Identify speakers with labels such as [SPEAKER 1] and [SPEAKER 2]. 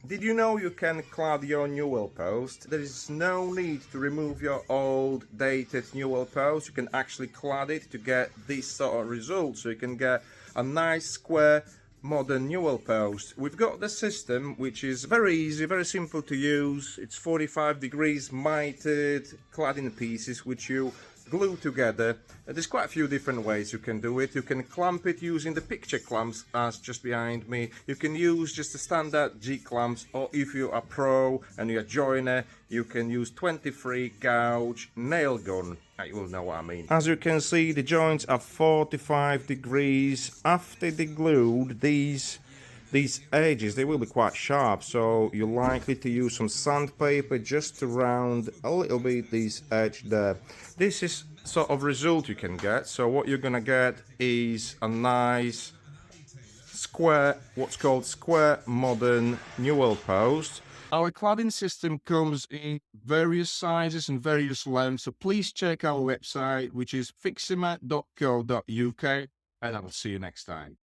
[SPEAKER 1] Did you know you can clad your Newel post? There is no need to remove your old dated Newel post. You can actually clad it to get this sort of result. So you can get a nice square modern Newel post. We've got the system which is very easy, very simple to use. It's 45 degrees mitred cladding pieces which you glue together. There's quite a few different ways you can do it. You can clamp it using the picture clamps as just behind me. You can use just the standard geek clamps, or if you are pro and you're a joiner, you can use 23 gauge nail gun. You will know what I mean. As you can see, the joints are 45 degrees. After they glued, these edges, they will be quite sharp, so you're likely to use some sandpaper just to round a little bit this edge there. This is sort of result you can get. So what you're gonna get is a nice square, what's called square modern Newel post. Our cladding system comes in various sizes and various lengths, so please check our website, which is fiximat.co.uk, and I will see you next time.